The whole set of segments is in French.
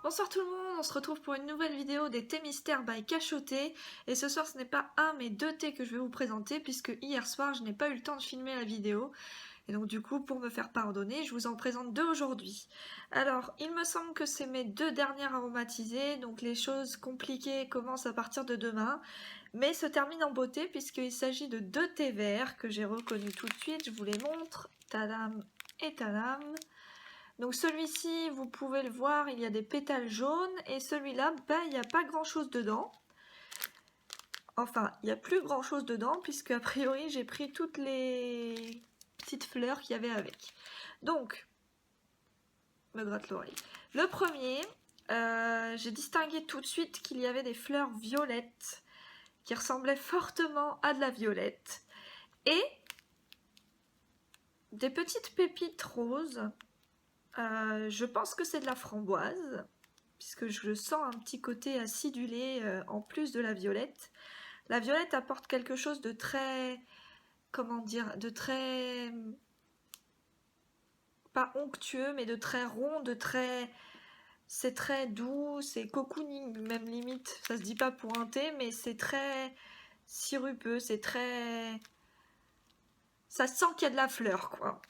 Bonsoir tout le monde, on se retrouve pour une nouvelle vidéo des thés mystères by Cachoté. Et ce soir ce n'est pas un mais deux thés que je vais vous présenter puisque hier soir je n'ai pas eu le temps de filmer la vidéo. Et donc du coup pour me faire pardonner je vous en présente deux aujourd'hui. Alors il me semble que c'est mes deux dernières aromatisées, donc les choses compliquées commencent à partir de demain. Mais se terminent en beauté puisqu'il s'agit de deux thés verts que j'ai reconnus tout de suite, je vous les montre. Tadam et tadam. Donc celui-ci, vous pouvez le voir, il y a des pétales jaunes et celui-là, il n'y a pas grand-chose dedans. Enfin, il n'y a plus grand-chose dedans puisque a priori j'ai pris toutes les petites fleurs qu'il y avait avec. Donc, me gratte l'oreille. Le premier, j'ai distingué tout de suite qu'il y avait des fleurs violettes qui ressemblaient fortement à de la violette et des petites pépites roses. Je pense que c'est de la framboise, puisque je sens un petit côté acidulé en plus de la violette. La violette apporte quelque chose de très, comment dire, de très, pas onctueux, mais de très rond, c'est très doux, c'est cocooning même limite. Ça se dit pas pour un thé, mais c'est très sirupeux, c'est très, ça sent qu'il y a de la fleur, quoi.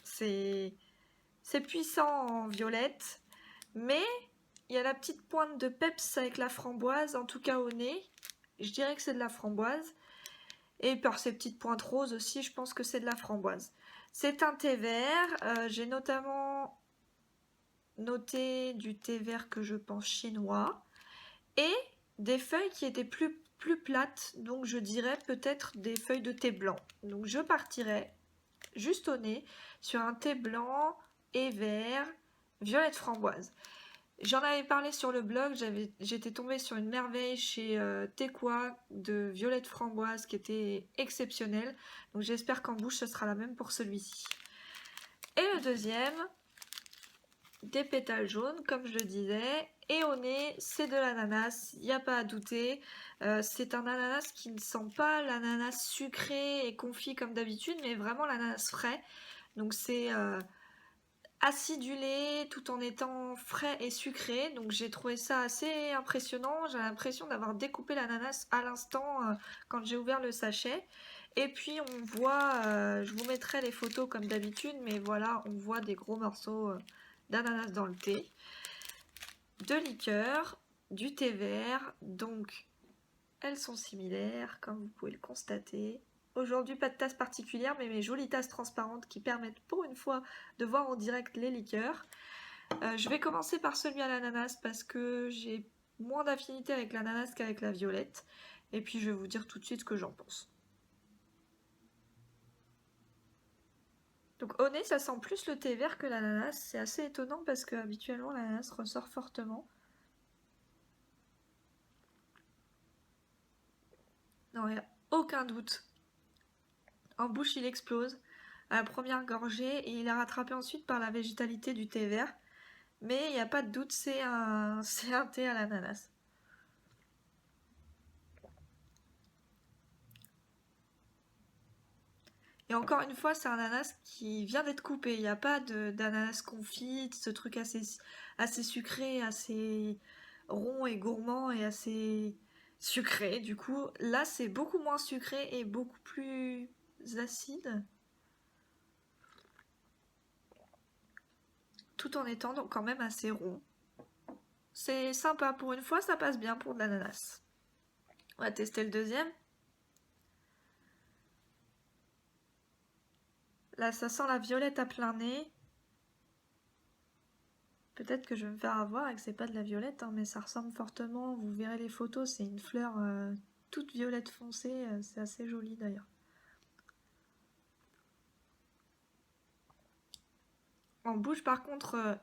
C'est puissant en violette, mais il y a la petite pointe de peps avec la framboise, en tout cas au nez. Je dirais que c'est de la framboise. Et par ces petites pointes roses aussi, je pense que c'est de la framboise. C'est un thé vert. J'ai notamment noté du thé vert que je pense chinois. Et des feuilles qui étaient plus plates. Donc je dirais peut-être des feuilles de thé blanc. Donc je partirais juste au nez sur un thé blanc et vert, violette framboise. J'en avais parlé sur le blog, j'étais tombée sur une merveille chez Tequa de violette framboise qui était exceptionnelle. Donc j'espère qu'en bouche ce sera la même pour celui-ci. Et le deuxième, des pétales jaunes comme je le disais. Et au nez, c'est de l'ananas, il n'y a pas à douter. C'est un ananas qui ne sent pas l'ananas sucré et confit comme d'habitude, mais vraiment l'ananas frais. Donc c'est acidulé tout en étant frais et sucré, donc j'ai trouvé ça assez impressionnant. J'ai l'impression d'avoir découpé l'ananas à l'instant quand j'ai ouvert le sachet. Et puis on voit, je vous mettrai les photos comme d'habitude, mais voilà, on voit des gros morceaux d'ananas dans le thé, de liqueur, du thé vert, donc elles sont similaires comme vous pouvez le constater. Aujourd'hui, pas de tasse particulière, mais mes jolies tasses transparentes qui permettent pour une fois de voir en direct les liqueurs. Je vais commencer par celui à l'ananas parce que j'ai moins d'affinité avec l'ananas qu'avec la violette. Et puis je vais vous dire tout de suite ce que j'en pense. Donc au nez, ça sent plus le thé vert que l'ananas. C'est assez étonnant parce que habituellement l'ananas ressort fortement. Non, il n'y a aucun doute. En bouche, il explose à la première gorgée et il est rattrapé ensuite par la végétalité du thé vert. Mais il n'y a pas de doute, c'est un thé à l'ananas. Et encore une fois, c'est un ananas qui vient d'être coupé. Il n'y a pas d'ananas confit, ce truc assez sucré, assez rond et gourmand et assez sucré. Du coup, là, c'est beaucoup moins sucré et beaucoup plus acide. Tout en étant donc quand même assez rond. C'est sympa, pour une fois, ça passe bien pour de l'ananas. On va tester le deuxième. Là, ça sent la violette à plein nez. Peut-être que je vais me faire avoir et que c'est pas de la violette, hein, mais ça ressemble fortement. Vous verrez les photos, c'est une fleur toute violette foncée. C'est assez joli d'ailleurs. En bouche, par contre,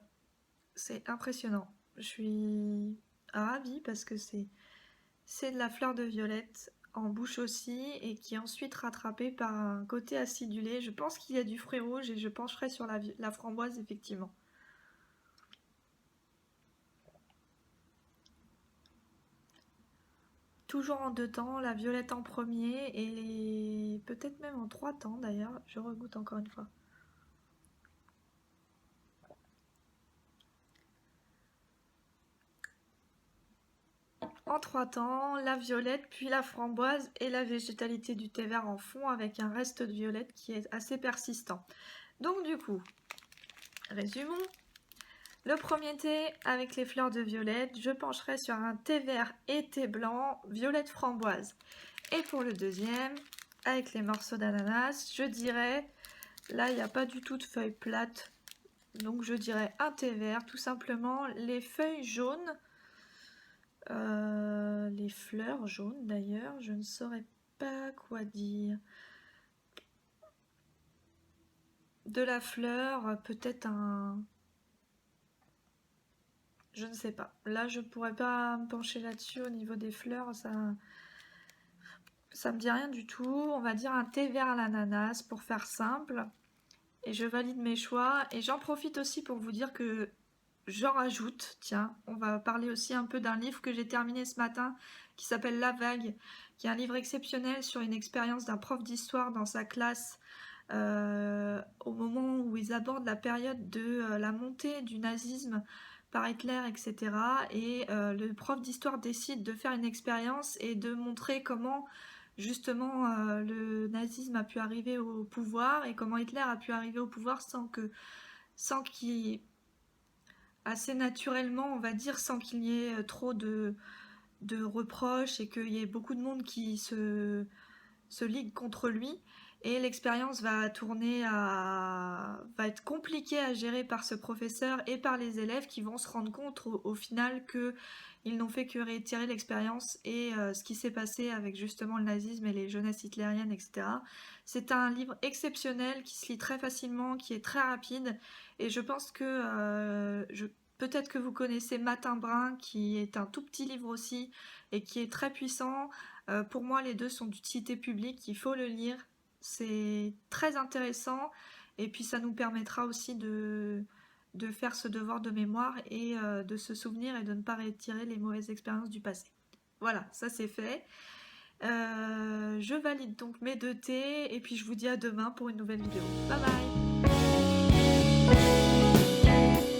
c'est impressionnant. Je suis ravie parce que c'est de la fleur de violette en bouche aussi et qui est ensuite rattrapée par un côté acidulé. Je pense qu'il y a du fruit rouge et je pencherai sur la framboise effectivement. Toujours en deux temps, la violette en premier et peut-être même en trois temps d'ailleurs. Je regoute encore une fois. en 3 temps, la violette, puis la framboise et la végétalité du thé vert en fond avec un reste de violette qui est assez persistant. Donc du coup, résumons. Le premier thé avec les fleurs de violette, je pencherai sur un thé vert et thé blanc, violette framboise. Et pour le deuxième, avec les morceaux d'ananas, je dirais, là il n'y a pas du tout de feuilles plates, donc je dirais un thé vert, tout simplement les feuilles jaunes, les fleurs jaunes d'ailleurs, je ne saurais pas quoi dire. De la fleur, peut-être un... Je ne sais pas. Là, je pourrais pas me pencher là-dessus au niveau des fleurs. Ça me dit rien du tout. On va dire un thé vert à l'ananas pour faire simple. Et je valide mes choix. Et j'en profite aussi pour vous dire que j'en rajoute. Tiens, on va parler aussi un peu d'un livre que j'ai terminé ce matin qui s'appelle La Vague, qui est un livre exceptionnel sur une expérience d'un prof d'histoire dans sa classe au moment où ils abordent la période de la montée du nazisme par Hitler, etc. Et le prof d'histoire décide de faire une expérience et de montrer comment justement le nazisme a pu arriver au pouvoir et comment Hitler a pu arriver au pouvoir sans qu'il assez naturellement, on va dire, sans qu'il y ait trop de reproches et qu'il y ait beaucoup de monde qui se ligue contre lui. Et l'expérience va être compliquée à gérer par ce professeur et par les élèves qui vont se rendre compte au final qu'ils n'ont fait que réitérer l'expérience et ce qui s'est passé avec justement le nazisme et les jeunesses hitlériennes, etc. C'est un livre exceptionnel qui se lit très facilement, qui est très rapide et je pense que peut-être que vous connaissez Matin Brun qui est un tout petit livre aussi et qui est très puissant. Pour moi, les deux sont d'utilité publique, il faut le lire. C'est très intéressant et puis ça nous permettra aussi de faire ce devoir de mémoire et de se souvenir et de ne pas réitérer les mauvaises expériences du passé. Voilà, ça c'est fait. Je valide donc mes 2 thés et puis je vous dis à demain pour une nouvelle vidéo. Bye bye!